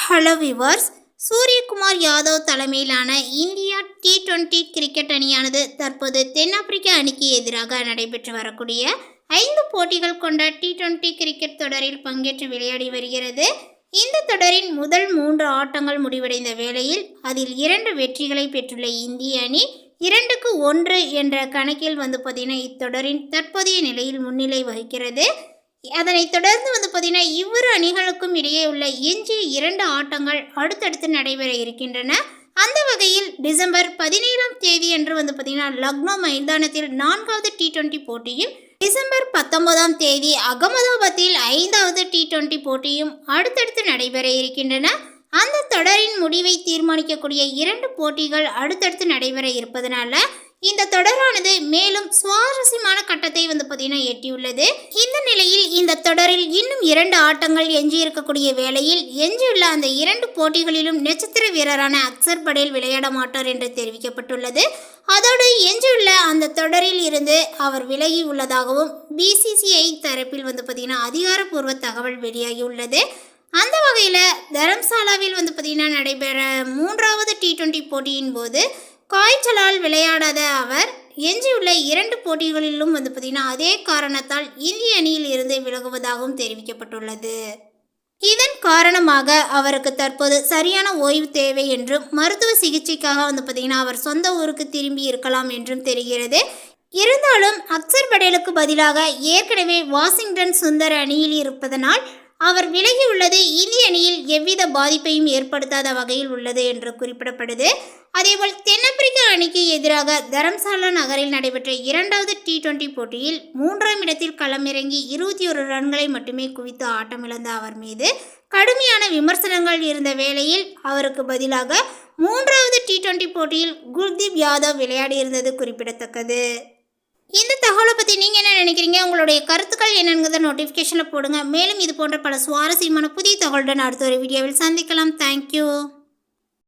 Hello viewers, Suryakumar Yadav தலைமையிலான India T20 cricket அணியானது தற்போது தென்னாப்பிரிக்க அணிக்கு எதிராக நடைபெற்று வரக்கூடிய 5 போட்டிகள் கொண்ட T20 கிரிக்கெட் தொடரில் பங்கேற்று விளையாடி வருகிறது. இந்த தொடரின் முதல் 3 ஆட்டங்கள் முடிவடைந்த வேளையில் அதில் 2 வெற்றிகளை பெற்றுள்ள இந்திய அணி 2-1 என்ற கணக்கில் பார்த்தீங்கன்னா இத்தொடரின் தற்போதைய நிலையில் முன்னிலை வகிக்கிறது. அதனைத் தொடர்ந்து பார்த்தீங்கன்னா இவ்விரு அணிகளுக்கும் இடையே உள்ள எஞ்சிய 2 ஆட்டங்கள் அடுத்தடுத்து நடைபெற இருக்கின்றன. அந்த வகையில் டிசம்பர் 17ஆம் தேதி அன்று பார்த்தீங்கன்னா லக்னோ மைதானத்தில் 4வது T20 போட்டியும், டிசம்பர் 19ஆம் தேதி அகமதாபாத்தில் 5வது T20 போட்டியும் அடுத்தடுத்து நடைபெற இருக்கின்றன. அந்த தொடரின் முடிவை தீர்மானிக்கக்கூடிய 2 போட்டிகள் அடுத்தடுத்து நடைபெற இருப்பதனால இந்த தொடரானது மேலும் சுவாரஸ்யமான கட்டத்தை பார்த்தீங்கன்னா எட்டியுள்ளது. இந்த நிலையில் இந்த தொடரில் இன்னும் 2 ஆட்டங்கள் எஞ்சி இருக்கக்கூடிய வேளையில் எஞ்சியுள்ள அந்த 2 போட்டிகளிலும் நட்சத்திர வீரரான அக்சர் படேல் விளையாட மாட்டார் என்று தெரிவிக்கப்பட்டுள்ளது. அதோடு எஞ்சியுள்ள அந்த தொடரில் இருந்து அவர் விலகி உள்ளதாகவும் BCCI தரப்பில் பார்த்தீங்கன்னா அதிகாரப்பூர்வ தகவல் வெளியாகியுள்ளது. அந்த வகையில் தரம்சாலாவில் பார்த்தீங்கன்னா நடைபெற 3வது T20 போட்டியின் போது காய்ச்சலால் விளையாடாத அவர் எஞ்சியுள்ள 2 போட்டிகளிலும் பார்த்தீங்கன்னா அதே காரணத்தால் இந்திய அணியில் இருந்து விலகுவதாகவும் தெரிவிக்கப்பட்டுள்ளது. இதன் காரணமாக அவருக்கு தற்போது சரியான ஓய்வு தேவை என்றும் மருத்துவ சிகிச்சைக்காக பார்த்தீங்கன்னா அவர் சொந்த ஊருக்கு திரும்பி இருக்கலாம் என்றும் தெரிகிறது. இருந்தாலும் அக்சர் படேலுக்கு பதிலாக ஏற்கனவே வாஷிங்டன் சுந்தர் அணியில் இருப்பதனால் அவர் விலகியுள்ளது இந்திய அணியில் எவ்வித பாதிப்பையும் ஏற்படுத்தாத வகையில் உள்ளது என்று குறிப்பிடப்படுது. அதேபோல் தென்னாப்பிரிக்க அணிக்கு எதிராக தரம்சாலா நகரில் நடைபெற்ற 2வது T20 போட்டியில் 3ஆம் இடத்தில் களமிறங்கி 21 ரன்களை மட்டுமே குவித்து ஆட்டமிழந்த அவர் மீது கடுமையான விமர்சனங்கள் இருந்த வேளையில் அவருக்கு பதிலாக 3வது T20 போட்டியில் குல்தீப் யாதவ் விளையாடியிருந்தது குறிப்பிடத்தக்கது. இந்த தகவலை பற்றி நீங்கள் என்ன நினைக்கிறீங்க? உங்களுடைய கருத்துக்கள் என்னங்கிறத நோட்டிஃபிகேஷனில் போடுங்க. மேலும் இது போன்ற பல சுவாரஸ்யமான புதிய தகவலுடன் அடுத்த ஒரு வீடியோவில் சந்திக்கலாம். தேங்க்யூ.